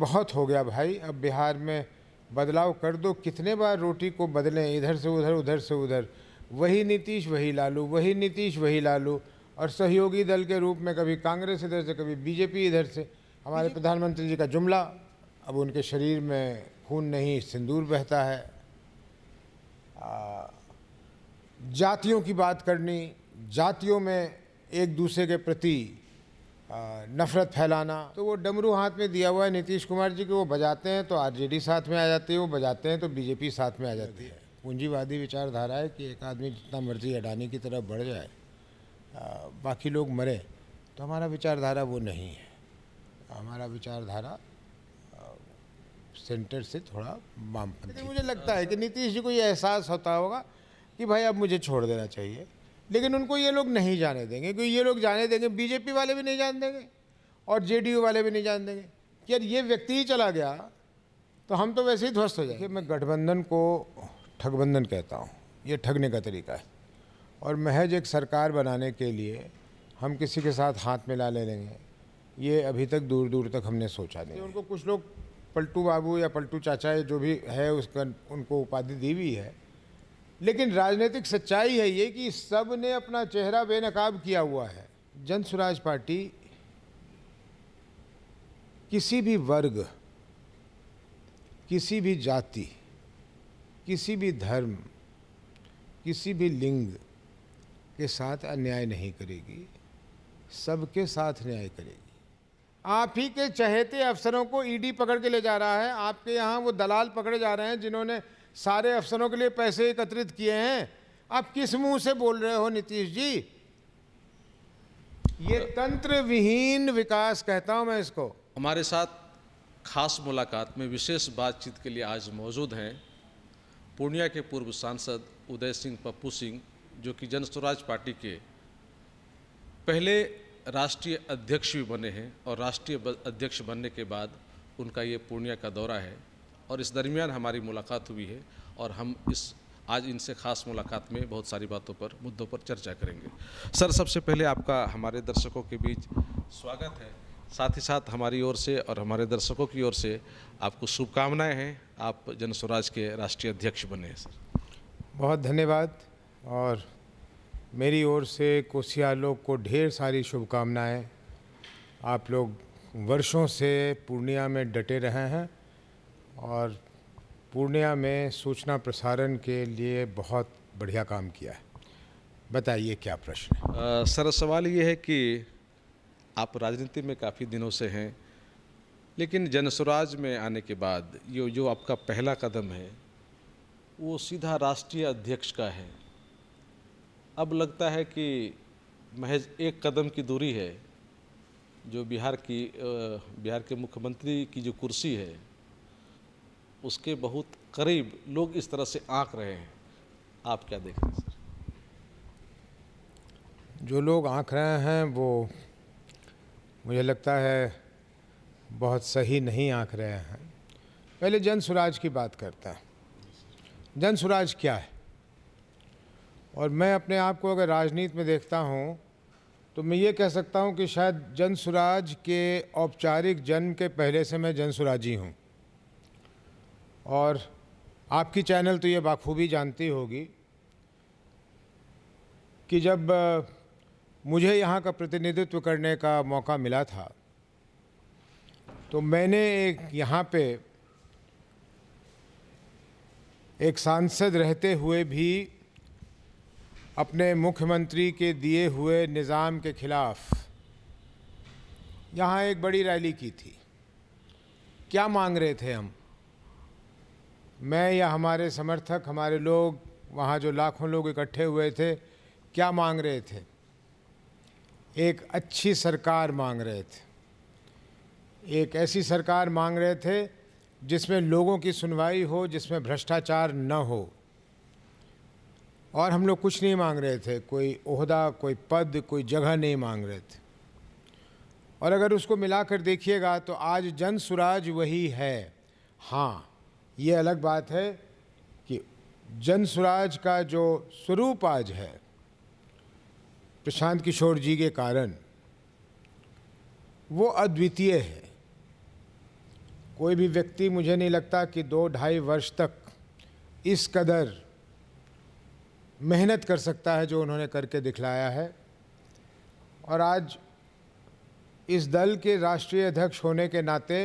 बहुत हो गया भाई, अब बिहार में बदलाव कर दो। कितने बार रोटी को बदलें, इधर से उधर, उधर से उधर, वही नीतीश वही लालू, वही नीतीश वही लालू, और सहयोगी दल के रूप में कभी कांग्रेस इधर से, कभी बीजेपी इधर से। हमारे प्रधानमंत्री जी का जुमला, अब उनके शरीर में खून नहीं सिंदूर बहता है। जातियों की बात करनी, जातियों में एक दूसरे के प्रति नफरत फैलाना, तो वो डमरू हाथ में दिया हुआ है नीतीश कुमार जी को, वो बजाते हैं तो आरजेडी साथ में आ जाती है, वो बजाते हैं तो बीजेपी साथ में आ जाती है। पूंजीवादी विचारधारा है कि एक आदमी जितना मर्जी अडानी की तरफ बढ़ जाए, बाकी लोग मरे, तो हमारा विचारधारा वो नहीं है। हमारा विचारधारा सेंटर से थोड़ा वामपंथी। मुझे लगता है कि नीतीश जी को ये एहसास होता होगा कि भाई अब मुझे छोड़ देना चाहिए, लेकिन उनको ये लोग नहीं जाने देंगे, क्योंकि ये लोग जाने देंगे, बीजेपी वाले भी नहीं जाने देंगे और जेडीयू वाले भी नहीं जाने देंगे कि यार ये व्यक्ति ही चला गया तो हम तो वैसे ही ध्वस्त हो जाएंगे। मैं गठबंधन को ठगबंधन कहता हूँ, ये ठगने का तरीका है, और महज एक सरकार बनाने के लिए हम किसी के साथ हाथ मिला ले लेंगे, ये अभी तक दूर दूर तक हमने सोचा नहीं। उनको कुछ लोग पलटू बाबू या पलटू चाचा जो भी है उसका उनको उपाधि दी हुई है, लेकिन राजनीतिक सच्चाई है ये कि सब ने अपना चेहरा बेनकाब किया हुआ है। जन स्वराज पार्टी किसी भी वर्ग, किसी भी जाति, किसी भी धर्म, किसी भी लिंग के साथ अन्याय नहीं करेगी, सबके साथ न्याय करेगी। आप ही के चहेते अफसरों को ईडी पकड़ के ले जा रहा है, आपके यहाँ वो दलाल पकड़े जा रहे हैं जिन्होंने सारे अफसरों के लिए पैसे एकत्रित किए हैं। आप किस मुंह से बोल रहे हो नीतीश जी? ये तंत्र विहीन विकास कहता हूं मैं इसको। हमारे साथ खास मुलाकात में विशेष बातचीत के लिए आज मौजूद हैं पूर्णिया के पूर्व सांसद उदय सिंह पप्पू सिंह, जो कि जन स्वराज पार्टी के पहले राष्ट्रीय अध्यक्ष भी बने हैं, और राष्ट्रीय अध्यक्ष बनने के बाद उनका ये पूर्णिया का दौरा है और इस दरमियान हमारी मुलाकात हुई है, और हम आज इनसे खास मुलाकात में बहुत सारी बातों पर, मुद्दों पर चर्चा करेंगे। सर, सबसे पहले आपका हमारे दर्शकों के बीच स्वागत है। साथ ही साथ हमारी ओर से और हमारे दर्शकों की ओर से आपको शुभकामनाएं हैं, आप जन स्वराज के राष्ट्रीय अध्यक्ष बने हैं। सर, बहुत धन्यवाद, और मेरी ओर से कोसिया लोग को ढेर सारी शुभकामनाएं। आप लोग वर्षों से पूर्णिया में डटे रहे हैं और पूर्णिया में सूचना प्रसारण के लिए बहुत बढ़िया काम किया है। बताइए क्या प्रश्न है? सर, सवाल ये है कि आप राजनीति में काफ़ी दिनों से हैं, लेकिन जन स्वराज में आने के बाद ये जो आपका पहला कदम है वो सीधा राष्ट्रीय अध्यक्ष का है। अब लगता है कि महज एक कदम की दूरी है जो बिहार के मुख्यमंत्री की जो कुर्सी है उसके बहुत करीब लोग इस तरह से आंक रहे हैं। आप क्या देख रहे हैं सर? जो लोग आंक रहे हैं वो मुझे लगता है बहुत सही नहीं आंक रहे हैं। पहले जन स्वराज की बात करते हैं। जन स्वराज क्या है? और मैं अपने आप को अगर राजनीति में देखता हूँ तो मैं ये कह सकता हूँ कि शायद जन स्वराज के औपचारिक जन्म के पहले से मैं जन स्वराजी हूँ, और आपकी चैनल तो ये बाखूबी जानती होगी कि जब मुझे यहाँ का प्रतिनिधित्व करने का मौका मिला था तो मैंने यहाँ पे एक सांसद रहते हुए भी अपने मुख्यमंत्री के दिए हुए निज़ाम के खिलाफ यहाँ एक बड़ी रैली की थी। क्या मांग रहे थे हम? मैं या हमारे समर्थक, हमारे लोग, वहाँ जो लाखों लोग इकट्ठे हुए थे, क्या मांग रहे थे? एक अच्छी सरकार मांग रहे थे। एक ऐसी सरकार मांग रहे थे जिसमें लोगों की सुनवाई हो, जिसमें भ्रष्टाचार न हो। और हम लोग कुछ नहीं मांग रहे थे, कोई ओहदा, कोई पद, कोई जगह नहीं मांग रहे थे। और अगर उसको मिलाकर देखिएगा तो आज जन स्वराज वही है। हाँ, ये अलग बात है कि जन स्वराज का जो स्वरूप आज है प्रशांत किशोर जी के कारण वो अद्वितीय है। कोई भी व्यक्ति, मुझे नहीं लगता कि 2-2.5 वर्ष तक इस कदर मेहनत कर सकता है जो उन्होंने करके दिखलाया है। और आज इस दल के राष्ट्रीय अध्यक्ष होने के नाते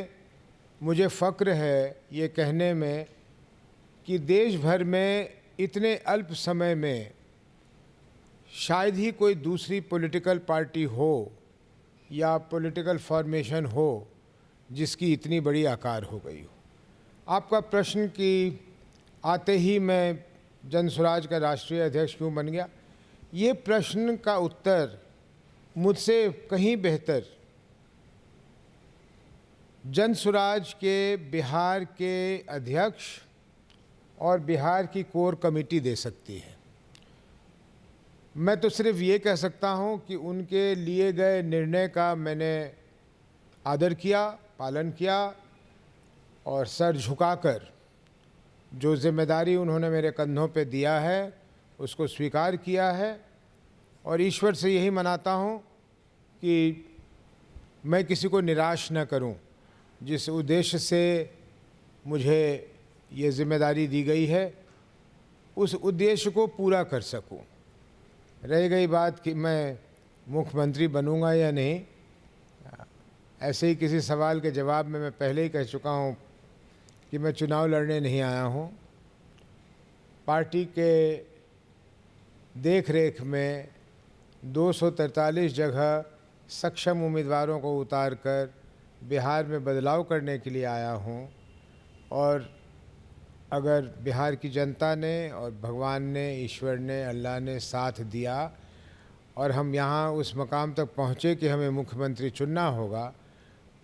मुझे फ़ख्र है ये कहने में कि देश भर में इतने अल्प समय में शायद ही कोई दूसरी पॉलिटिकल पार्टी हो या पॉलिटिकल फॉर्मेशन हो जिसकी इतनी बड़ी आकार हो गई हो। आपका प्रश्न कि आते ही मैं जनसुराज का राष्ट्रीय अध्यक्ष क्यों बन गया, ये प्रश्न का उत्तर मुझसे कहीं बेहतर जनसुराज के बिहार के अध्यक्ष और बिहार की कोर कमेटी दे सकती है। मैं तो सिर्फ ये कह सकता हूँ कि उनके लिए गए निर्णय का मैंने आदर किया, पालन किया और सर झुकाकर जो जिम्मेदारी उन्होंने मेरे कंधों पे दिया है उसको स्वीकार किया है। और ईश्वर से यही मनाता हूँ कि मैं किसी को निराश न करूँ। जिस उद्देश्य से मुझे ये जिम्मेदारी दी गई है उस उद्देश्य को पूरा कर सकूं। रह गई बात कि मैं मुख्यमंत्री बनूंगा या नहीं, ऐसे ही किसी सवाल के जवाब में मैं पहले ही कह चुका हूं कि मैं चुनाव लड़ने नहीं आया हूं। पार्टी के देख रेख में 243 जगह सक्षम उम्मीदवारों को उतार कर बिहार में बदलाव करने के लिए आया हूं। और अगर बिहार की जनता ने और भगवान ने, ईश्वर ने, अल्लाह ने साथ दिया और हम यहाँ उस मकाम तक पहुँचे कि हमें मुख्यमंत्री चुनना होगा,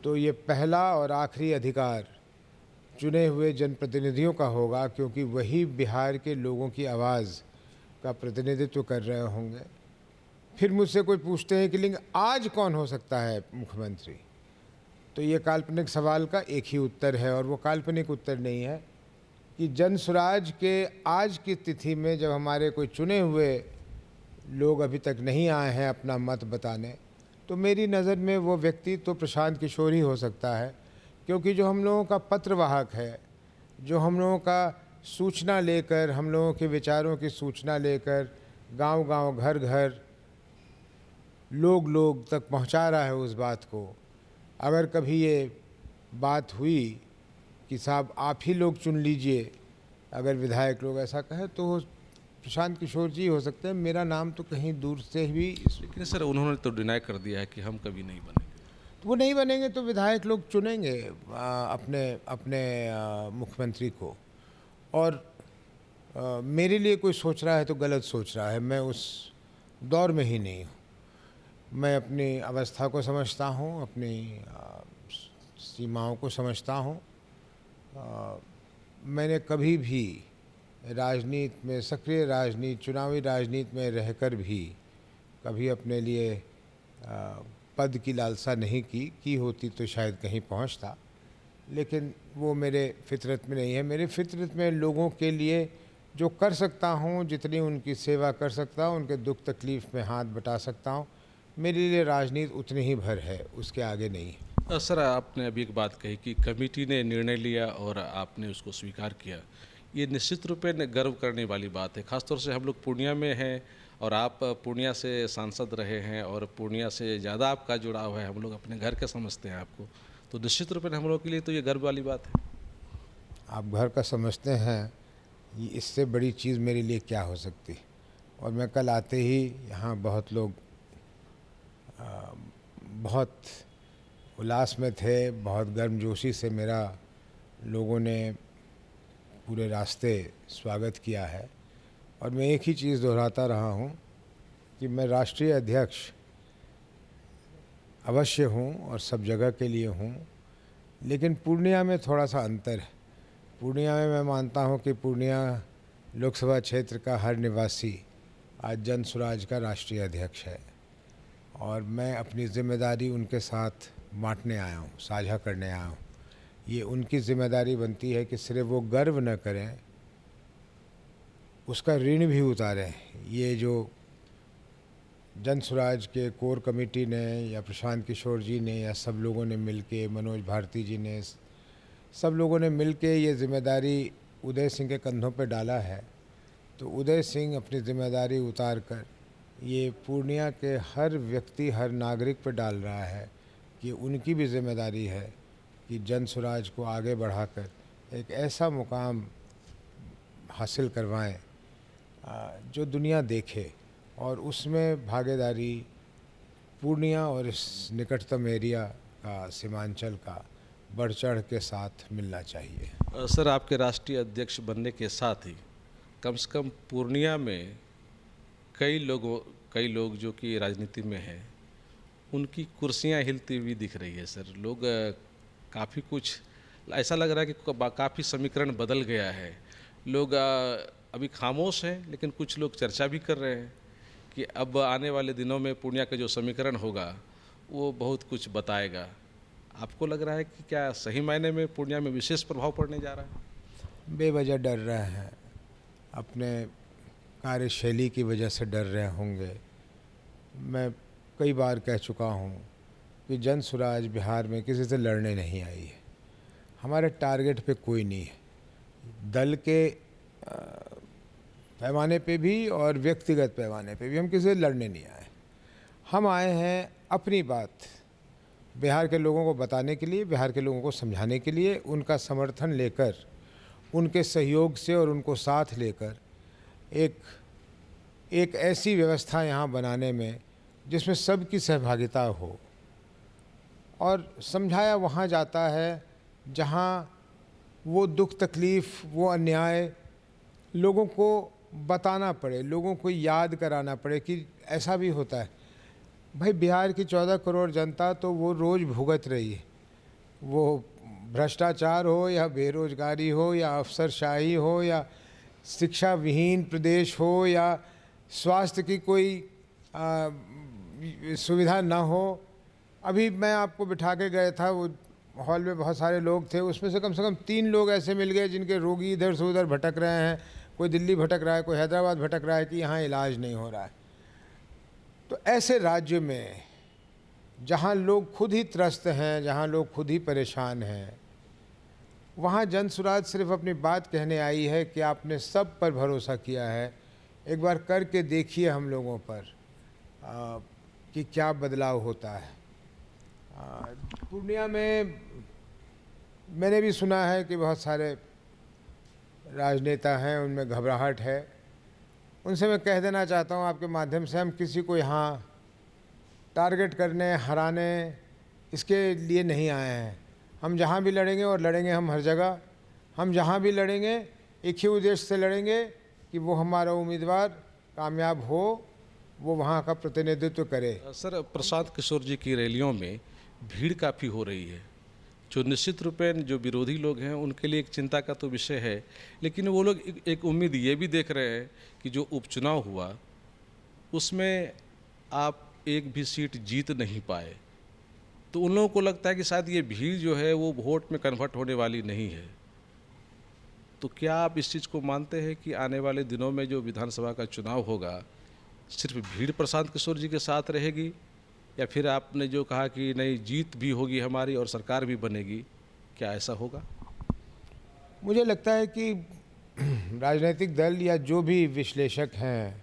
तो ये पहला और आखिरी अधिकार चुने हुए जनप्रतिनिधियों का होगा, क्योंकि वही बिहार के लोगों की आवाज़ का प्रतिनिधित्व कर रहे होंगे। फिर मुझसे कोई पूछते हैं कि लेकिन आज कौन हो सकता है मुख्यमंत्री, तो ये काल्पनिक सवाल का एक ही उत्तर है, और वो काल्पनिक उत्तर नहीं है कि जनसुराज के आज की तिथि में जब हमारे कोई चुने हुए लोग अभी तक नहीं आए हैं अपना मत बताने, तो मेरी नज़र में वो व्यक्ति तो प्रशांत किशोर ही हो सकता है। क्योंकि जो हम लोगों का पत्रवाहक है, जो हम लोगों का सूचना लेकर, हम लोगों के विचारों की सूचना लेकर गांव-गांव, घर-घर, लोग तक पहुंचा रहा है उस बात को, अगर कभी ये बात हुई कि साहब आप ही लोग चुन लीजिए, अगर विधायक लोग ऐसा कहें, तो प्रशांत किशोर जी हो सकते हैं। मेरा नाम तो कहीं दूर से भी। लेकिन सर उन्होंने तो डिनाई कर दिया है कि हम कभी नहीं बनेंगे। तो वो नहीं बनेंगे तो विधायक लोग चुनेंगे अपने मुख्यमंत्री को। और मेरे लिए कोई सोच रहा है तो गलत सोच रहा है, मैं उस दौर में ही नहीं हूँ। मैं अपनी अवस्था को समझता हूँ, अपनी सीमाओं को समझता हूँ। मैंने कभी भी राजनीति में, सक्रिय राजनीति, चुनावी राजनीति में रहकर भी कभी अपने लिए पद की लालसा नहीं की होती तो शायद कहीं पहुंचता, लेकिन वो मेरे फितरत में नहीं है। मेरे फितरत में लोगों के लिए जो कर सकता हूं, जितनी उनकी सेवा कर सकता हूं, उनके दुख तकलीफ़ में हाथ बटा सकता हूं, मेरे लिए राजनीति उतनी ही भर है, उसके आगे नहीं है। सर आपने अभी एक बात कही कि कमेटी ने निर्णय लिया और आपने उसको स्वीकार किया, ये निश्चित रूप में गर्व करने वाली बात है। ख़ासतौर से हम लोग पूर्णिया में हैं और आप पूर्णिया से सांसद रहे हैं और पूर्णिया से ज़्यादा आपका जुड़ाव है, हम लोग अपने घर के समझते हैं आपको, तो निश्चित रूप में हम लोग के लिए तो ये गर्व वाली बात है। आप घर का समझते हैं, ये इससे बड़ी चीज़ मेरे लिए क्या हो सकती। और मैं कल आते ही यहाँ बहुत लोग बहुत उल्लास में थे, बहुत गर्मजोशी से मेरा लोगों ने पूरे रास्ते स्वागत किया है। और मैं एक ही चीज़ दोहराता रहा हूँ कि मैं राष्ट्रीय अध्यक्ष अवश्य हूँ और सब जगह के लिए हूँ, लेकिन पूर्णिया में थोड़ा सा अंतर है। पूर्णिया में मैं मानता हूँ कि पूर्णिया लोकसभा क्षेत्र का हर निवासी आज जनसुराज का राष्ट्रीय अध्यक्ष है, और मैं अपनी जिम्मेदारी उनके साथ बांटने आया हूँ, साझा करने आया हूँ। ये उनकी जिम्मेदारी बनती है कि सिर्फ वो गर्व न करें, उसका ऋण भी उतारें। ये जो जनसुराज के कोर कमेटी ने या प्रशांत किशोर जी ने या सब लोगों ने मिलके, मनोज भारती जी ने, सब लोगों ने मिल के ये जिम्मेदारी उदय सिंह के कंधों पे डाला है, तो उदय सिंह अपनी जिम्मेदारी उतार कर ये पूर्णिया के हर व्यक्ति, हर नागरिक पे डाल रहा है कि उनकी भी जिम्मेदारी है कि जन स्वराज को आगे बढ़ाकर एक ऐसा मुकाम हासिल करवाएं जो दुनिया देखे, और उसमें भागीदारी पूर्णिया और इस निकटतम एरिया का, सीमांचल का बढ़ चढ़ के साथ मिलना चाहिए। सर, आपके राष्ट्रीय अध्यक्ष बनने के साथ ही कम से कम पूर्णिया में कई लोग जो कि राजनीति में हैं, उनकी कुर्सियां हिलती हुई दिख रही है। सर, लोग काफ़ी कुछ ऐसा लग रहा है कि काफ़ी समीकरण बदल गया है। लोग अभी खामोश हैं, लेकिन कुछ लोग चर्चा भी कर रहे हैं कि अब आने वाले दिनों में पूर्णिया का जो समीकरण होगा वो बहुत कुछ बताएगा। आपको लग रहा है कि क्या सही मायने में पूर्णिया में विशेष प्रभाव पड़ने जा रहा है? बेवजह डर रहे हैं, अपने कार्यशैली की वजह से डर रहे होंगे। मैं कई बार कह चुका हूँ कि जन स्वराज बिहार में किसी से लड़ने नहीं आई है। हमारे टारगेट पे कोई नहीं है। दल के पैमाने पे भी और व्यक्तिगत पैमाने पे भी हम किसी से लड़ने नहीं आए। हम आए हैं अपनी बात बिहार के लोगों को बताने के लिए, बिहार के लोगों को समझाने के लिए, उनका समर्थन लेकर, उनके सहयोग से और उनको साथ लेकर एक ऐसी व्यवस्था यहाँ बनाने में जिसमें सबकी सहभागिता हो। और समझाया वहाँ जाता है जहाँ वो दुख तकलीफ़, वो अन्याय लोगों को बताना पड़े, लोगों को याद कराना पड़े कि ऐसा भी होता है। भाई, बिहार की 14 करोड़ जनता तो वो रोज़ भुगत रही है। वो भ्रष्टाचार हो या बेरोजगारी हो या अफसरशाही हो या शिक्षा विहीन प्रदेश हो या स्वास्थ्य की कोई सुविधा ना हो। अभी मैं आपको बिठा के गया था, वो हॉल में बहुत सारे लोग थे, उसमें से कम 3 लोग ऐसे मिल गए जिनके रोगी इधर से उधर भटक रहे हैं। कोई दिल्ली भटक रहा है, कोई हैदराबाद भटक रहा है कि यहाँ इलाज नहीं हो रहा है। तो ऐसे राज्य में जहाँ लोग खुद ही त्रस्त हैं, जहाँ लोग खुद ही परेशान हैं, वहाँ जन स्वराज सिर्फ अपनी बात कहने आई है कि आपने सब पर भरोसा किया है, एक बार करके देखिए हम लोगों पर कि क्या बदलाव होता है। पूर्णिया में मैंने भी सुना है कि बहुत सारे राजनेता हैं, उनमें घबराहट है। उनसे मैं कह देना चाहता हूँ आपके माध्यम से, हम किसी को यहाँ टारगेट करने, हराने इसके लिए नहीं आए हैं। हम जहाँ भी लड़ेंगे, और लड़ेंगे हम हर जगह, हम जहाँ भी लड़ेंगे एक ही उद्देश्य से लड़ेंगे कि वो हमारा उम्मीदवार कामयाब हो, वो वहाँ का प्रतिनिधित्व करे। सर, प्रशांत किशोर जी की रैलियों में भीड़ काफ़ी हो रही है, जो निश्चित रूपेण जो विरोधी लोग हैं उनके लिए एक चिंता का तो विषय है, लेकिन वो लोग एक उम्मीद ये भी देख रहे हैं कि जो उपचुनाव हुआ उसमें आप एक भी सीट जीत नहीं पाए, तो उन लोगों को लगता है कि शायद ये भीड़ जो है वो वोट में कन्वर्ट होने वाली नहीं है। तो क्या आप इस चीज़ को मानते हैं कि आने वाले दिनों में जो विधानसभा का चुनाव होगा सिर्फ भीड़ प्रशांत किशोर जी के साथ रहेगी, या फिर आपने जो कहा कि नहीं, जीत भी होगी हमारी और सरकार भी बनेगी, क्या ऐसा होगा? मुझे लगता है कि राजनीतिक दल या जो भी विश्लेषक हैं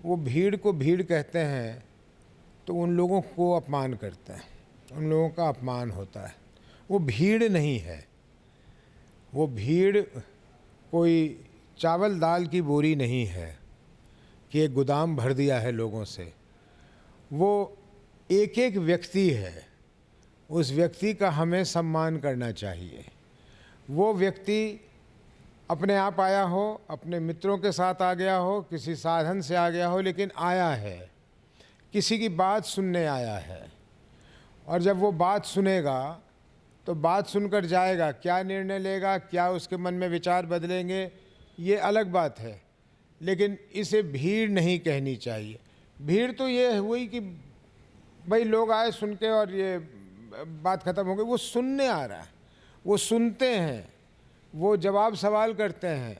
वो भीड़ को भीड़ कहते हैं तो उन लोगों को अपमान करते हैं, उन लोगों का अपमान होता है। वो भीड़ नहीं है, वो भीड़ कोई चावल दाल की बोरी नहीं है कि एक गोदाम भर दिया है लोगों से। वो एक एक व्यक्ति है, उस व्यक्ति का हमें सम्मान करना चाहिए। वो व्यक्ति अपने आप आया हो, अपने मित्रों के साथ आ गया हो, किसी साधन से आ गया हो, लेकिन आया है, किसी की बात सुनने आया है। और जब वो बात सुनेगा तो बात सुनकर जाएगा, क्या निर्णय लेगा, क्या उसके मन में विचार बदलेंगे, ये अलग बात है, लेकिन इसे भीड़ नहीं कहनी चाहिए। भीड़ तो ये हुई कि भाई लोग आए सुन के और ये बात ख़त्म हो गई। वो सुनने आ रहा है, वो सुनते हैं, वो जवाब सवाल करते हैं।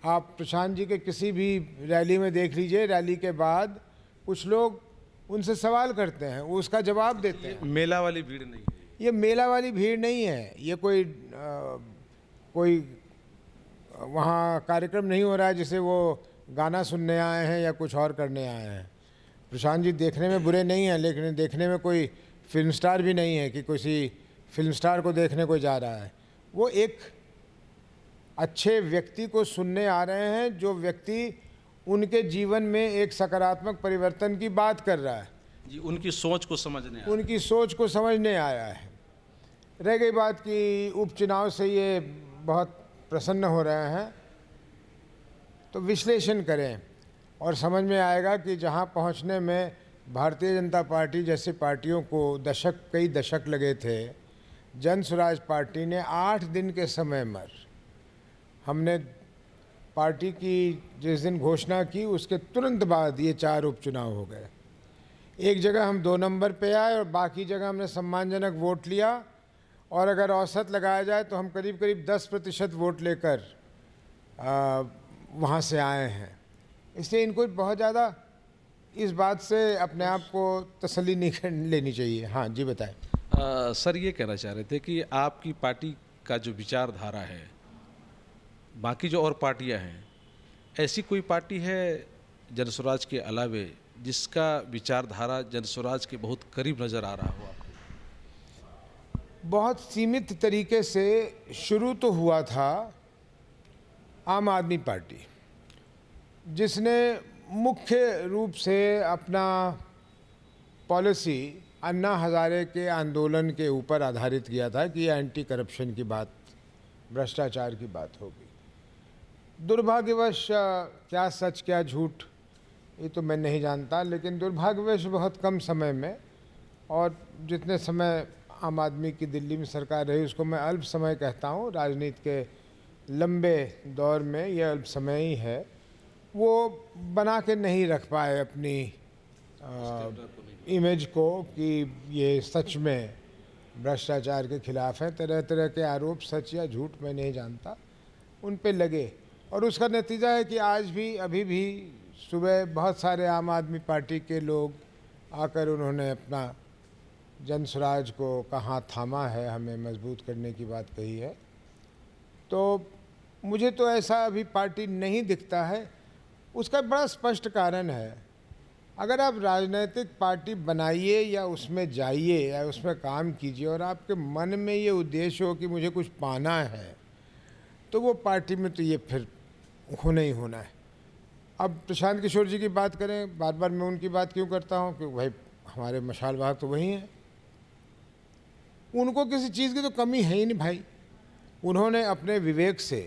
आप प्रशांत जी के किसी भी रैली में देख लीजिए, रैली के बाद कुछ लोग उनसे सवाल करते हैं, वो उसका जवाब देते हैं। मेला वाली भीड़ नहीं है, ये मेला वाली भीड़ नहीं है, ये कोई वहाँ कार्यक्रम नहीं हो रहा है जिसे वो गाना सुनने आए हैं या कुछ और करने आए हैं। प्रशांत जी देखने में बुरे नहीं हैं, लेकिन देखने में कोई फिल्म स्टार भी नहीं है कि किसी फिल्म स्टार को देखने कोई जा रहा है। वो एक अच्छे व्यक्ति को सुनने आ रहे हैं, जो व्यक्ति उनके जीवन में एक सकारात्मक परिवर्तन की बात कर रहा है, जी, उनकी सोच को समझने आया। उनकी सोच को समझने आया है। रह गई बात कि उपचुनाव से ये बहुत प्रसन्न हो रहे हैं, तो विश्लेषण करें और समझ में आएगा कि जहां पहुंचने में भारतीय जनता पार्टी जैसी पार्टियों को कई दशक लगे थे, जन स्वराज पार्टी ने 8 दिन के समय में, हमने पार्टी की जिस दिन घोषणा की उसके तुरंत बाद ये 4 उपचुनाव हो गए। एक जगह हम 2 नंबर पे आए और बाकी जगह हमने सम्मानजनक वोट लिया, और अगर औसत लगाया जाए तो हम करीब करीब 10% वोट लेकर वहाँ से आए हैं। इसलिए इनको बहुत ज़्यादा इस बात से अपने आप को तसल्ली नहीं लेनी चाहिए। हाँ जी, बताएं। सर, ये कहना चाह रहे थे कि आपकी पार्टी का जो विचारधारा है, बाकी जो और पार्टियां हैं, ऐसी कोई पार्टी है जन स्वराज के अलावे जिसका विचारधारा जन स्वराज के बहुत करीब नज़र आ रहा हो आपको? बहुत सीमित तरीके से शुरू तो हुआ था आम आदमी पार्टी, जिसने मुख्य रूप से अपना पॉलिसी अन्ना हज़ारे के आंदोलन के ऊपर आधारित किया था कि एंटी करप्शन की बात, भ्रष्टाचार की बात होगी। दुर्भाग्यवश क्या सच क्या झूठ ये तो मैं नहीं जानता, लेकिन दुर्भाग्यवश बहुत कम समय में, और जितने समय आम आदमी की दिल्ली में सरकार रही उसको मैं अल्प समय कहता हूँ, राजनीति के लंबे दौर में यह अल्प समय ही है, वो बना के नहीं रख पाए अपनी इमेज को कि ये सच में भ्रष्टाचार के खिलाफ है। तरह तरह के आरोप, सच या झूठ मैं नहीं जानता, उन पे लगे, और उसका नतीजा है कि आज भी अभी भी सुबह बहुत सारे आम आदमी पार्टी के लोग आकर उन्होंने अपना जन स्वराज को का हाथ थामा है, हमें मजबूत करने की बात कही है। तो मुझे तो ऐसा अभी पार्टी नहीं दिखता है। उसका बड़ा स्पष्ट कारण है, अगर आप राजनीतिक पार्टी बनाइए या उसमें जाइए या उसमें काम कीजिए और आपके मन में ये उद्देश्य हो कि मुझे कुछ पाना है, तो वो पार्टी में तो ये फिर होना ही होना है। अब प्रशांत किशोर जी की बात करें, बार बार मैं उनकी बात क्यों करता हूँ, क्योंकि भाई हमारे मशाल वाहक तो वही हैं। उनको किसी चीज़ की तो कमी है ही नहीं भाई। उन्होंने अपने विवेक से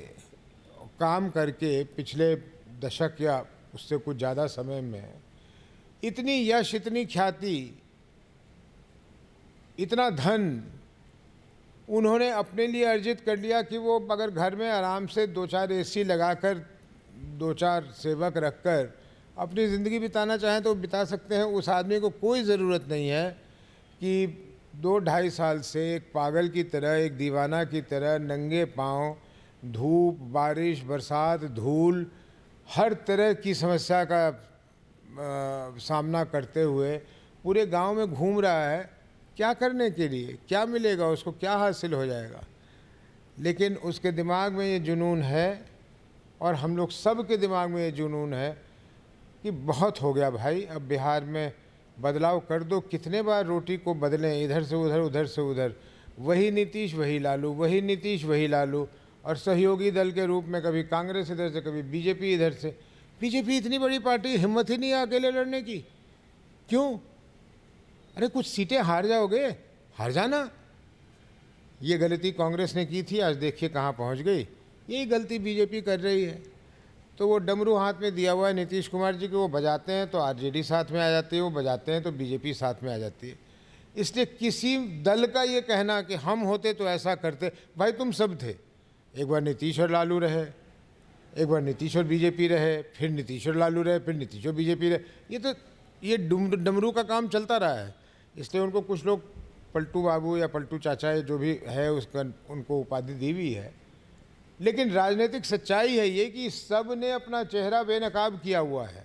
काम करके पिछले दशक या उससे कुछ ज़्यादा समय में इतनी यश, इतनी ख्याति, इतना धन उन्होंने अपने लिए अर्जित कर लिया कि वो अगर घर में आराम से 2-4 AC लगाकर, 2-4 सेवक रखकर अपनी ज़िंदगी बिताना चाहें तो बिता सकते हैं। उस आदमी को कोई ज़रूरत नहीं है कि 2-2.5 साल से एक पागल की तरह, एक दीवाना की तरह नंगे पाँव धूप, बारिश, बरसात, धूल, हर तरह की समस्या का सामना करते हुए पूरे गांव में घूम रहा है। क्या करने के लिए, क्या मिलेगा उसको, क्या हासिल हो जाएगा? लेकिन उसके दिमाग में ये जुनून है, और हम लोग सब के दिमाग में ये जुनून है कि बहुत हो गया भाई, अब बिहार में बदलाव कर दो। कितने बार रोटी को बदलें, इधर से उधर, उधर से उधर, वही नीतीश वही लालू, वही नीतीश वही लालू, और सहयोगी दल के रूप में कभी कांग्रेस इधर से, कभी बीजेपी इधर से। बीजेपी इतनी बड़ी पार्टी, हिम्मत ही नहीं है अकेले लड़ने की। क्यों? अरे कुछ सीटें हार जाओगे, हार जाना। ये गलती कांग्रेस ने की थी, आज देखिए कहाँ पहुँच गई। यही गलती बीजेपी कर रही है। तो वो डमरू हाथ में दिया हुआ है नीतीश कुमार जी को, वो बजाते हैं तो आरजेडी साथ में आ जाती है, वो बजाते हैं तो बीजेपी साथ में आ जाती है। इसलिए किसी दल का ये कहना कि हम होते तो ऐसा करते, भाई तुम सब थे। एक बार नीतीश और लालू रहे, एक बार नीतीश और बीजेपी रहे, फिर नीतीश और लालू रहे, फिर नीतीश और बीजेपी रहे। ये डमरू का काम चलता रहा है। इसलिए उनको कुछ लोग पलटू बाबू या पलटू चाचा जो भी है उसका उनको उपाधि दी हुई है। लेकिन राजनीतिक सच्चाई है ये कि सब ने अपना चेहरा बेनकाब किया हुआ है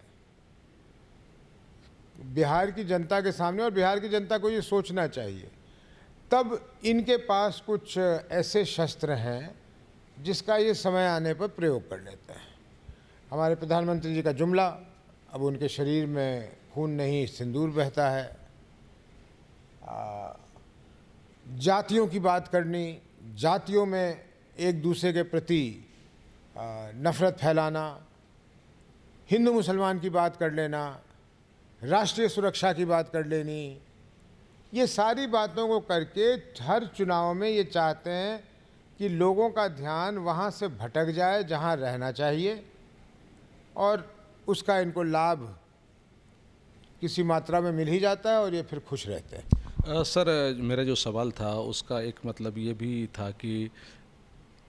बिहार की जनता के सामने, और बिहार की जनता को ये सोचना चाहिए। तब इनके पास कुछ ऐसे शस्त्र हैं जिसका ये समय आने पर प्रयोग कर लेते हैं। हमारे प्रधानमंत्री जी का जुमला, अब उनके शरीर में खून नहीं सिंदूर बहता है। जातियों की बात करनी, जातियों में एक दूसरे के प्रति नफ़रत फैलाना, हिंदू मुसलमान की बात कर लेना, राष्ट्रीय सुरक्षा की बात कर लेनी, ये सारी बातों को करके हर चुनाव में ये चाहते हैं कि लोगों का ध्यान वहाँ से भटक जाए जहाँ रहना चाहिए, और उसका इनको लाभ किसी मात्रा में मिल ही जाता है और ये फिर खुश रहते हैं। सर, मेरा जो सवाल था उसका एक मतलब ये भी था कि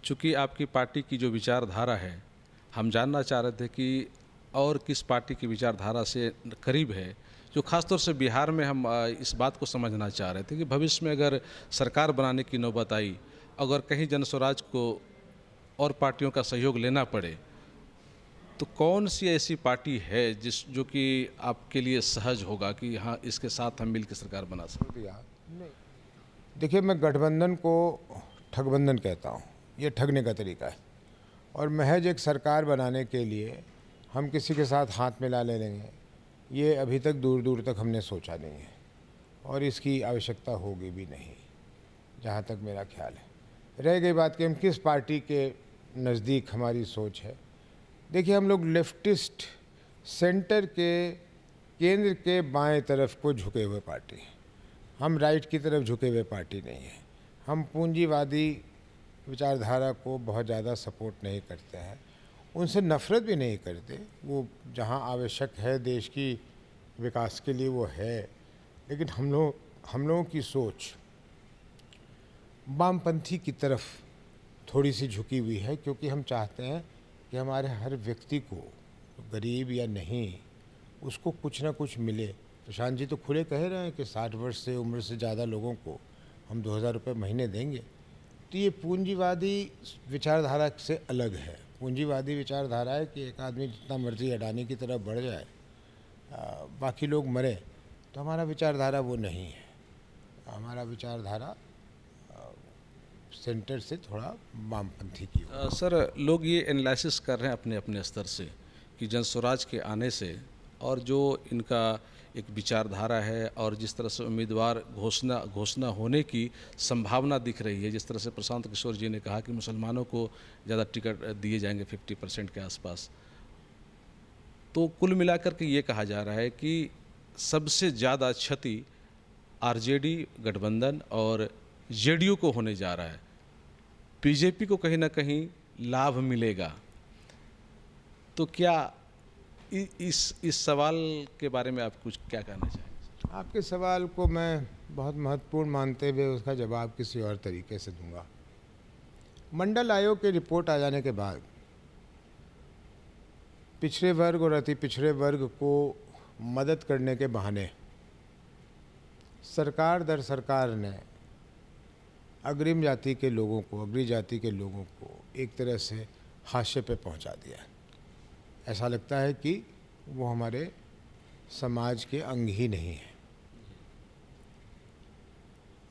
चूँकि आपकी पार्टी की जो विचारधारा है, हम जानना चाह रहे थे कि और किस पार्टी की विचारधारा से करीब है, जो खासतौर से बिहार में हम इस बात को समझना चाह रहे थे कि भविष्य में अगर सरकार बनाने की नौबत आई, अगर कहीं जनस्वराज को और पार्टियों का सहयोग लेना पड़े, तो कौन सी ऐसी पार्टी है जो कि आपके लिए सहज होगा कि हाँ, इसके साथ हम मिलकर सरकार बना सकते हैं? देखिए, मैं गठबंधन को ठगबंधन कहता हूँ। ये ठगने का तरीका है, और महज एक सरकार बनाने के लिए हम किसी के साथ हाथ मिला ले लेंगे, ये अभी तक दूर दूर तक हमने सोचा नहीं है, और इसकी आवश्यकता होगी भी नहीं, जहाँ तक मेरा ख्याल है। रह गई बात कि हम किस पार्टी के नज़दीक हमारी सोच है। देखिए, हम लोग लेफ्टिस्ट सेंटर के केंद्र के बाएं तरफ को झुके हुए पार्टी हैं। हम राइट की तरफ झुके हुए पार्टी नहीं है। हम पूंजीवादी विचारधारा को बहुत ज़्यादा सपोर्ट नहीं करते हैं, उनसे नफ़रत भी नहीं करते। वो जहाँ आवश्यक है देश की विकास के लिए वो है, लेकिन हम लोगों की सोच वामपंथी की तरफ थोड़ी सी झुकी हुई है, क्योंकि हम चाहते हैं कि हमारे हर व्यक्ति को, गरीब या नहीं, उसको कुछ ना कुछ मिले। प्रशांत जी तो खुले कह रहे हैं कि 60 वर्ष से उम्र से ज़्यादा लोगों को हम 2000 रुपये महीने देंगे। तो ये पूंजीवादी विचारधारा से अलग है। पूंजीवादी विचारधारा है कि एक आदमी जितना मर्जी अडानी की तरफ बढ़ जाए, बाकी लोग मरे। तो हमारा विचारधारा वो नहीं है। हमारा विचारधारा सेंटर से थोड़ा वामपंथी की। सर, लोग ये एनालिसिस कर रहे हैं अपने अपने स्तर से कि जनस्वराज के आने से और जो इनका एक विचारधारा है और जिस तरह से उम्मीदवार घोषणा होने की संभावना दिख रही है, जिस तरह से प्रशांत किशोर जी ने कहा कि मुसलमानों को ज़्यादा टिकट दिए जाएंगे 50% के आसपास, तो कुल मिलाकर के ये कहा जा रहा है कि सबसे ज़्यादा क्षति आरजेडी गठबंधन और जेडीयू को होने जा रहा है। बीजेपी को कहीं ना कहीं लाभ मिलेगा। तो क्या इस सवाल के बारे में आप कुछ क्या कहना चाहेंगे? आपके सवाल को मैं बहुत महत्वपूर्ण मानते हुए उसका जवाब किसी और तरीके से दूंगा। मंडल आयोग की रिपोर्ट आ जाने के बाद पिछड़े वर्ग और अति पिछड़े वर्ग को मदद करने के बहाने सरकार दर सरकार ने अग्रिम जाति के लोगों को, अग्री जाति के लोगों को एक तरह से हाशिए पे पहुंचा दिया। ऐसा लगता है कि वो हमारे समाज के अंग ही नहीं है,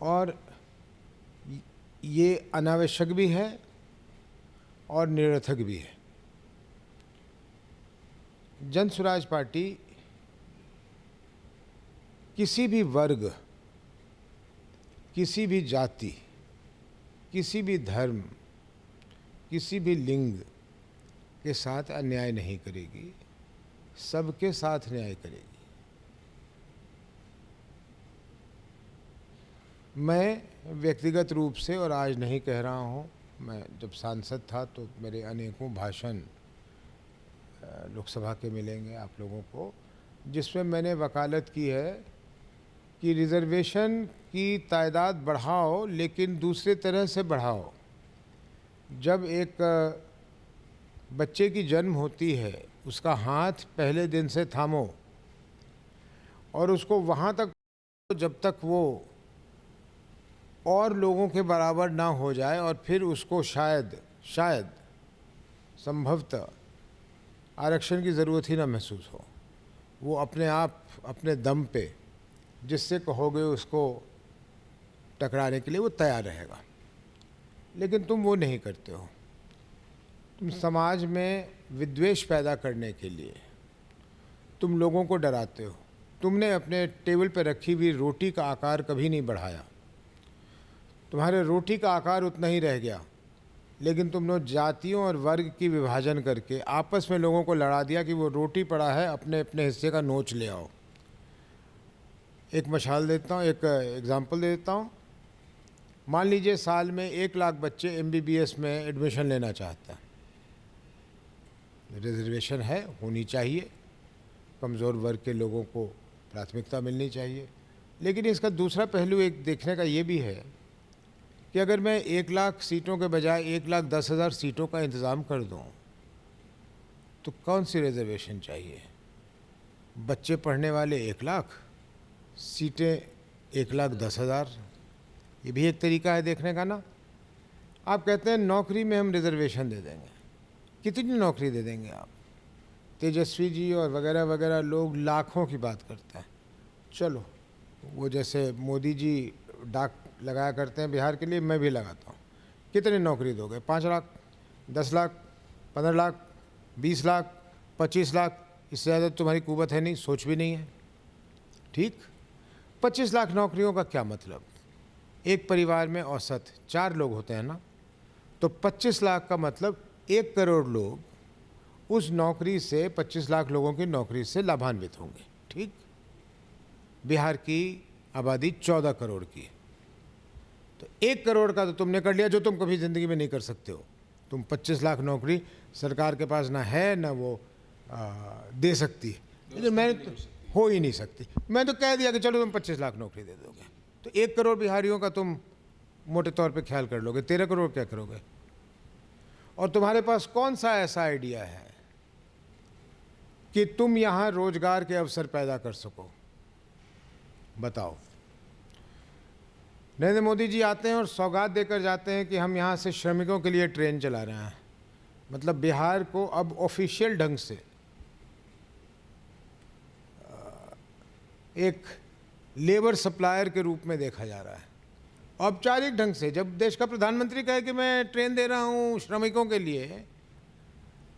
और ये अनावश्यक भी है और निरर्थक भी है। जन स्वराज पार्टी किसी भी वर्ग, किसी भी जाति, किसी भी धर्म, किसी भी लिंग के साथ अन्याय नहीं करेगी, सबके साथ न्याय करेगी। मैं व्यक्तिगत रूप से, और आज नहीं कह रहा हूँ, मैं जब सांसद था तो मेरे अनेकों भाषण लोकसभा के मिलेंगे आप लोगों को, जिसमें मैंने वकालत की है कि रिज़र्वेशन की तादाद बढ़ाओ, लेकिन दूसरे तरह से बढ़ाओ। जब एक बच्चे की जन्म होती है, उसका हाथ पहले दिन से थामो और उसको वहाँ तक, जब तक वो और लोगों के बराबर ना हो जाए, और फिर उसको शायद संभवतः आरक्षण की ज़रूरत ही ना महसूस हो। वो अपने आप, अपने दम पे, जिससे कहोगे उसको टकराने के लिए वो तैयार रहेगा। लेकिन तुम वो नहीं करते हो। तुम समाज में विद्वेष पैदा करने के लिए तुम लोगों को डराते हो। तुमने अपने टेबल पर रखी हुई रोटी का आकार कभी नहीं बढ़ाया। तुम्हारे रोटी का आकार उतना ही रह गया, लेकिन तुमने जातियों और वर्ग की विभाजन करके आपस में लोगों को लड़ा दिया कि वो रोटी पड़ा है, अपने अपने हिस्से का नोच ले आओ। एक मिसाल देता हूँ, एक एग्जांपल दे देता हूँ। मान लीजिए साल में 1 लाख बच्चे MBBS में एडमिशन लेना चाहता है। रिजर्वेशन है, होनी चाहिए, कमज़ोर वर्ग के लोगों को प्राथमिकता मिलनी चाहिए। लेकिन इसका दूसरा पहलू एक देखने का ये भी है कि अगर मैं 1 लाख सीटों के बजाय 1,10,000 सीटों का इंतज़ाम कर दूं, तो कौन सी रिजर्वेशन चाहिए? बच्चे पढ़ने वाले 1 लाख, सीटें 1,10,000। ये भी एक तरीका है देखने का ना। आप कहते हैं नौकरी में हम रिजर्वेशन दे देंगे। कितनी नौकरी दे देंगे आप? तेजस्वी जी और वगैरह वगैरह लोग लाखों की बात करते हैं। चलो, वो जैसे मोदी जी डाक लगाया करते हैं बिहार के लिए, मैं भी लगाता हूँ। कितनी नौकरी दोगे? 5 लाख, 10 लाख, 15 लाख, 20 लाख, 25 लाख? इससे ज़्यादा तुम्हारी कुवत है नहीं, सोच भी नहीं है। ठीक, 25 लाख नौकरियों का क्या मतलब? एक परिवार में औसत 4 लोग होते हैं ना, तो 25 लाख का मतलब 1 करोड़ लोग उस नौकरी से, 25 लाख लोगों की नौकरी से लाभान्वित होंगे। ठीक, बिहार की आबादी 14 करोड़ की है, तो 1 करोड़ का तो तुमने कर लिया जो तुम कभी ज़िंदगी में नहीं कर सकते हो। तुम 25 लाख नौकरी सरकार के पास ना है ना वो दे सकती है। लेकिन मैं तो हो ही नहीं सकती। मैं तो कह दिया कि चलो तुम 25 लाख नौकरी दे दोगे, तो 1 करोड़ बिहारियों का तुम मोटे तौर पे ख्याल कर लोगे। 13 करोड़ क्या करोगे? और तुम्हारे पास कौन सा ऐसा आइडिया है कि तुम यहाँ रोजगार के अवसर पैदा कर सको? बताओ। नरेंद्र मोदी जी आते हैं और सौगात देकर जाते हैं कि हम यहाँ से श्रमिकों के लिए ट्रेन चला रहे हैं। मतलब बिहार को अब ऑफिशियल ढंग से एक लेबर सप्लायर के रूप में देखा जा रहा है, औपचारिक ढंग से। जब देश का प्रधानमंत्री कहे कि मैं ट्रेन दे रहा हूँ श्रमिकों के लिए,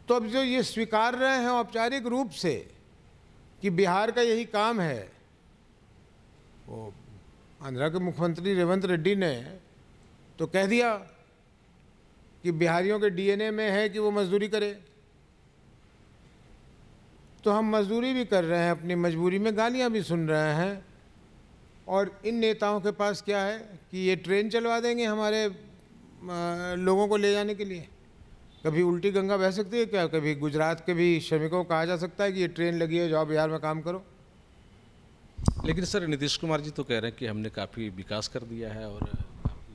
तो अब जो ये स्वीकार रहे हैं औपचारिक रूप से कि बिहार का यही काम है। वो आंध्रा के मुख्यमंत्री रेवंत रेड्डी ने तो कह दिया कि बिहारियों के DNA में है कि वो मजदूरी करे। तो हम मजदूरी भी कर रहे हैं, अपनी मजबूरी में गालियां भी सुन रहे हैं, और इन नेताओं के पास क्या है कि ये ट्रेन चलवा देंगे हमारे लोगों को ले जाने के लिए। कभी उल्टी गंगा बह सकती है क्या? कभी गुजरात के भी श्रमिकों को कहा जा सकता है कि ये ट्रेन लगी है, जाओ बिहार में काम करो? लेकिन सर, नीतीश कुमार जी तो कह रहे हैं कि हमने काफ़ी विकास कर दिया है और काफ़ी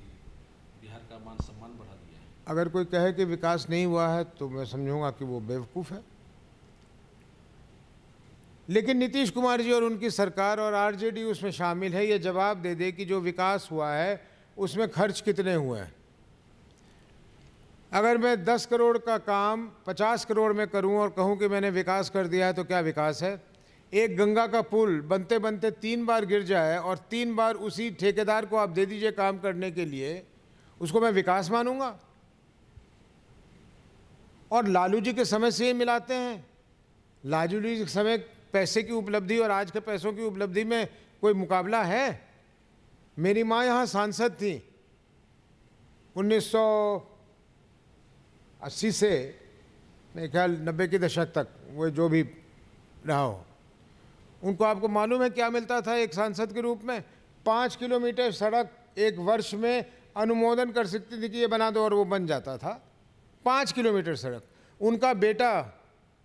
बिहार का मान सम्मान बढ़ा दिया है। अगर कोई कहे कि विकास नहीं हुआ है तो मैं समझूंगा कि वो बेवकूफ़ है। लेकिन नीतीश कुमार जी और उनकी सरकार और RJD उसमें शामिल है, ये जवाब दे दे कि जो विकास हुआ है उसमें खर्च कितने हुए हैं। अगर मैं 10 करोड़ का काम 50 करोड़ में करूं और कहूं कि मैंने विकास कर दिया है, तो क्या विकास है? एक गंगा का पुल बनते बनते 3 बार गिर जाए और 3 बार उसी ठेकेदार को आप दे दीजिए काम करने के लिए, उसको मैं विकास मानूंगा? और लालू जी के समय से ये मिलाते हैं। लालू जी के समय पैसे की उपलब्धि और आज के पैसों की उपलब्धि में कोई मुकाबला है? मेरी माँ यहाँ सांसद थी 1980 से मेरे ख्याल 90 के दशक तक, वो जो भी रहा हो। उनको आपको मालूम है क्या मिलता था एक सांसद के रूप में? 5 किलोमीटर सड़क एक वर्ष में अनुमोदन कर सकती थी कि ये बना दो, और वो बन जाता था। 5 किलोमीटर सड़क। उनका बेटा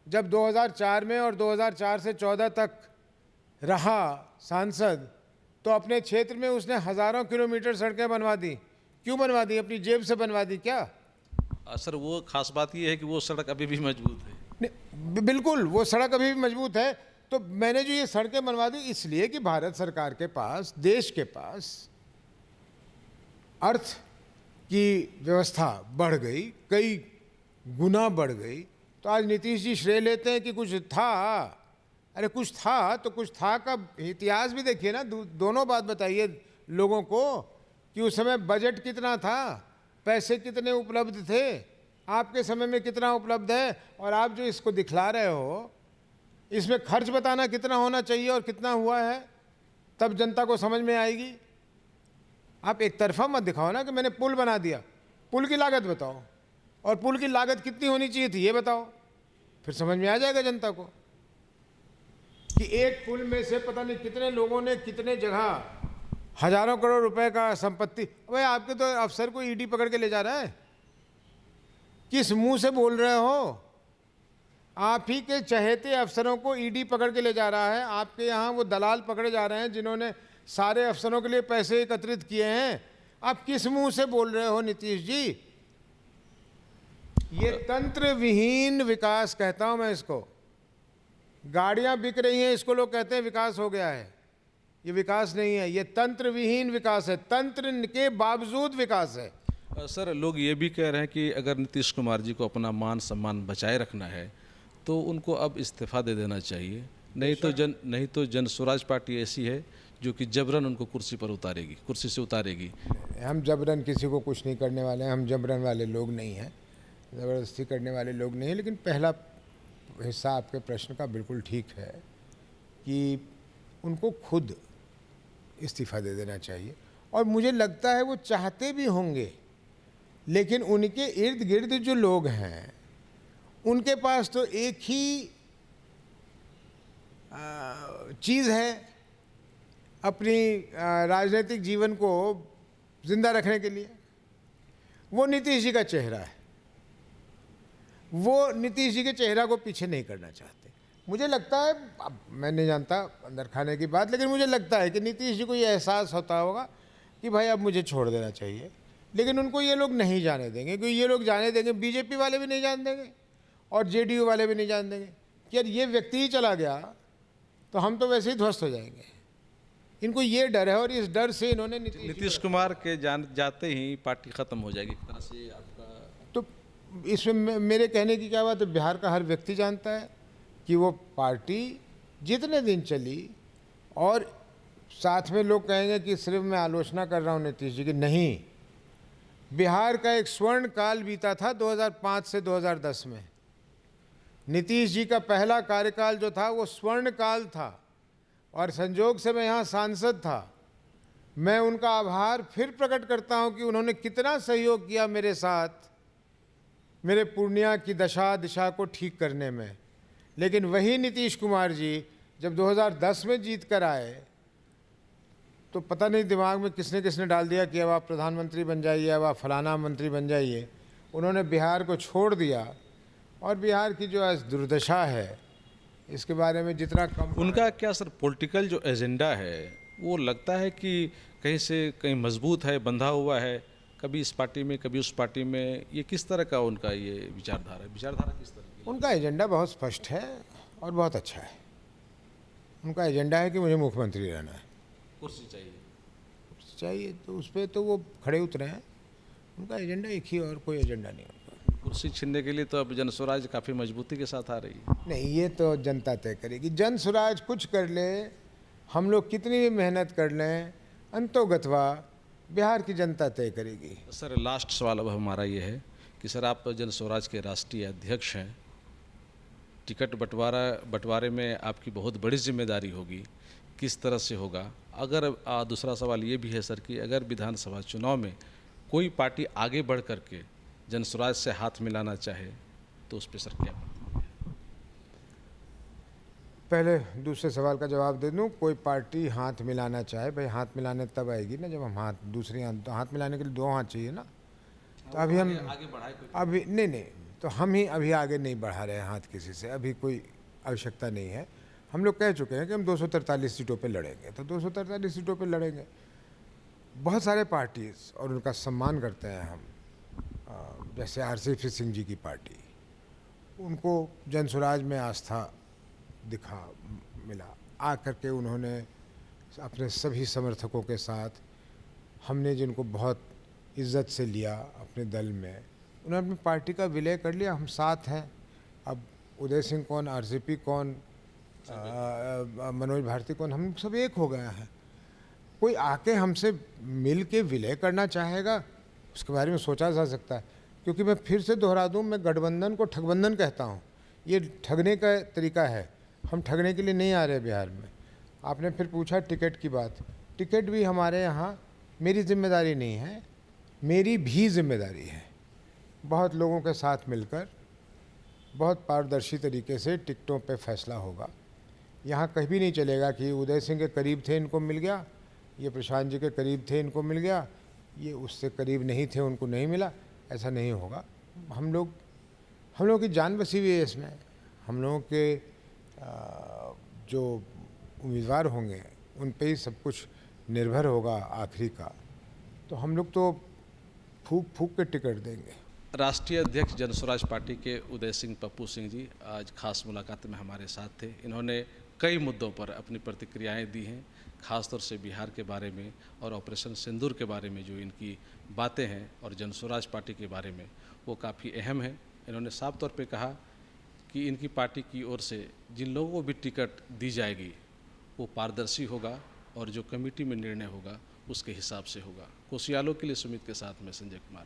जब 2004 में और 2004 से 14 तक रहा सांसद, तो अपने क्षेत्र में उसने हज़ारों किलोमीटर सड़कें बनवा दी। क्यों बनवा दी? अपनी जेब से बनवा दी क्या? सर, वो खास बात ये है कि वो सड़क अभी भी मजबूत है। बिल्कुल, वो सड़क अभी भी मजबूत है। तो मैंने जो ये सड़कें बनवा दी इसलिए कि भारत सरकार के पास, देश के पास अर्थ की व्यवस्था बढ़ गई, कई गुना बढ़ गई। तो आज नीतीश जी श्रेय लेते हैं कि कुछ था। अरे कुछ था तो कुछ था का इतिहास भी देखिए ना। दोनों बात बताइए लोगों को कि उस समय बजट कितना था, पैसे कितने उपलब्ध थे, आपके समय में कितना उपलब्ध है, और आप जो इसको दिखला रहे हो इसमें खर्च बताना कितना होना चाहिए और कितना हुआ है, तब जनता को समझ में आएगी। आप एक तरफा मत दिखाओ ना कि मैंने पुल बना दिया, पुल की लागत बताओ और पुल की लागत कितनी होनी चाहिए थी ये बताओ, फिर समझ में आ जाएगा जनता को कि एक पुल में से पता नहीं कितने लोगों ने कितने जगह हजारों करोड़ रुपए का संपत्ति। भाई आपके तो अफसर को ईडी पकड़ के ले जा रहा है, किस मुंह से बोल रहे हो? आप ही के चहेते अफसरों को ईडी पकड़ के ले जा रहा है। आपके यहाँ वो दलाल पकड़े जा रहे हैं जिन्होंने सारे अफसरों के लिए पैसे एकत्रित किए हैं। आप किस मुंह से बोल रहे हो नीतीश जी? ये तंत्र विहीन विकास कहता हूं मैं इसको। गाड़ियां बिक रही हैं, इसको लोग कहते हैं विकास हो गया है। ये विकास नहीं है, ये तंत्र विहीन विकास है, तंत्र के बावजूद विकास है। सर, लोग ये भी कह रहे हैं कि अगर नीतीश कुमार जी को अपना मान सम्मान बचाए रखना है तो उनको अब इस्तीफा दे देना चाहिए, नहीं तो जन स्वराज पार्टी ऐसी है जो कि जबरन उनको कुर्सी से उतारेगी। हम जबरन किसी को कुछ नहीं करने वाले हैं, हम जबरन वाले लोग नहीं हैं, ज़बरदस्ती करने वाले लोग नहीं हैं। लेकिन पहला हिस्सा आपके प्रश्न का बिल्कुल ठीक है कि उनको खुद इस्तीफ़ा दे देना चाहिए, और मुझे लगता है वो चाहते भी होंगे, लेकिन उनके इर्द गिर्द जो लोग हैं उनके पास तो एक ही चीज़ है अपनी राजनीतिक जीवन को जिंदा रखने के लिए, वो नीतीश जी का चेहरा है। वो नीतीश जी के चेहरा को पीछे नहीं करना चाहते। मुझे लगता है, अब मैं नहीं जानता अंदर खाने की बात, लेकिन मुझे लगता है कि नीतीश जी को ये एहसास होता होगा कि भाई अब मुझे छोड़ देना चाहिए, लेकिन उनको ये लोग नहीं जाने देंगे। क्योंकि ये लोग जाने देंगे, बीजेपी वाले भी नहीं जाने देंगे और जेडीयू वाले भी नहीं जाने देंगे कि यार ये व्यक्ति ही चला गया तो हम तो वैसे ही ध्वस्त हो जाएंगे। इनको ये डर है, और इस डर से इन्होंने नीतीश कुमार के जाते ही पार्टी खत्म हो जाएगी एक तरह से आपका। तो इसमें मेरे कहने की क्या बात है? बिहार का हर व्यक्ति जानता है कि वो पार्टी जितने दिन चली, और साथ में लोग कहेंगे कि सिर्फ मैं आलोचना कर रहा हूँ नीतीश जी की, नहीं, बिहार का एक स्वर्ण काल बीता था 2005 से 2010 में। नीतीश जी का पहला कार्यकाल जो था वो स्वर्ण काल था, और संजोग से मैं यहाँ सांसद था। मैं उनका आभार फिर प्रकट करता हूँ कि उन्होंने कितना सहयोग किया मेरे साथ, मेरे पूर्णिया की दशा दिशा को ठीक करने में। लेकिन वही नीतीश कुमार जी जब 2010 में जीत कर आए तो पता नहीं दिमाग में किसने किसने डाल दिया कि अब आप प्रधानमंत्री बन जाइए, अब आप फलाना मंत्री बन जाइए। उन्होंने बिहार को छोड़ दिया, और बिहार की जो आज दुर्दशा है इसके बारे में जितना कम उनका क्या सर पॉलिटिकल जो एजेंडा है वो लगता है कि कहीं से कहीं मजबूत है, बंधा हुआ है, कभी इस पार्टी में कभी उस पार्टी में। ये किस तरह का उनका ये विचारधारा किस तरह की? उनका एजेंडा बहुत स्पष्ट है और बहुत अच्छा है। उनका एजेंडा है कि मुझे मुख्यमंत्री रहना है, कुर्सी चाहिए, तो उस पर तो वो खड़े उतरे हैं। उनका एजेंडा एक ही, और कोई एजेंडा नहीं उनका। कुर्सी छीनने के लिए तो अब जन स्वराज काफ़ी मजबूती के साथ आ रही है। नहीं, ये तो जनता तय करेगी। जन स्वराज कुछ कर ले, हम लोग कितनी भी मेहनत कर लें, अंतोगत्वा बिहार की जनता तय करेगी। सर, लास्ट सवाल अब हमारा ये है कि सर आप जन स्वराज के राष्ट्रीय अध्यक्ष हैं, टिकट बंटवारे में आपकी बहुत बड़ी जिम्मेदारी होगी, किस तरह से होगा? अगर दूसरा सवाल ये भी है सर कि अगर विधानसभा चुनाव में कोई पार्टी आगे बढ़ करके जन स्वराज से हाथ मिलाना चाहे तो उस पर सर क्या? पहले दूसरे सवाल का जवाब दे दूं। कोई पार्टी हाथ मिलाना चाहे, भाई हाथ मिलाने तब आएगी ना जब हम हाथ मिलाने के लिए दो हाथ चाहिए ना। तो अभी हम आगे बढ़ाए अभी नहीं, तो हम ही अभी आगे नहीं बढ़ा रहे हैं हाथ किसी से, अभी कोई आवश्यकता नहीं है। हम लोग कह चुके हैं कि हम 243 सीटों पे लड़ेंगे, तो 243 सीटों पे लड़ेंगे। बहुत सारे पार्टीज और उनका सम्मान करते हैं हम, जैसे आरसीपी सिंह जी की पार्टी, उनको जन स्वराज में आस्था मिला, आकर के उन्होंने अपने सभी समर्थकों के साथ, हमने जिनको बहुत इज्जत से लिया अपने दल में, उन्होंने अपनी पार्टी का विलय कर लिया। हम साथ हैं। अब उदय सिंह कौन, आरसीपी कौन, मनोज भारती कौन, हम सब एक हो गए हैं। कोई आके हमसे मिल के विलय करना चाहेगा, उसके बारे में सोचा जा सकता है। क्योंकि मैं फिर से दोहरा दूं, मैं गठबंधन को ठगबंधन कहता हूं। ये ठगने का तरीका है, हम ठगने के लिए नहीं आ रहे बिहार में। आपने फिर पूछा टिकट की बात, टिकट भी हमारे यहाँ मेरी जिम्मेदारी नहीं है, मेरी भी जिम्मेदारी है। बहुत लोगों के साथ मिलकर बहुत पारदर्शी तरीके से टिकटों पे फैसला होगा। यहाँ कभी नहीं चलेगा कि उदय सिंह के करीब थे इनको मिल गया, ये प्रशांत जी के करीब थे इनको मिल गया, ये उससे करीब नहीं थे उनको नहीं मिला। ऐसा नहीं होगा। हम लोगों की जान बसी हुई है इसमें। हम लोगों के जो उम्मीदवार होंगे उन पे ही सब कुछ निर्भर होगा आखिरी का। तो हम लोग तो फूक फूक के टिकट देंगे। राष्ट्रीय अध्यक्ष जनस्वराज पार्टी के उदय सिंह पप्पू सिंह जी आज खास मुलाकात में हमारे साथ थे। इन्होंने कई मुद्दों पर अपनी प्रतिक्रियाएं दी हैं, खासतौर से बिहार के बारे में और ऑपरेशन सिंदूर के बारे में जो इनकी बातें हैं और जनस्वराज पार्टी के बारे में, वो काफ़ी अहम है। इन्होंने साफ तौर पे कहा कि इनकी पार्टी की ओर से जिन लोगों को भी टिकट दी जाएगी वो पारदर्शी होगा और जो कमेटी में निर्णय होगा उसके हिसाब से होगा। कोसियालों के लिए सुमित के साथ में संजय कुमार।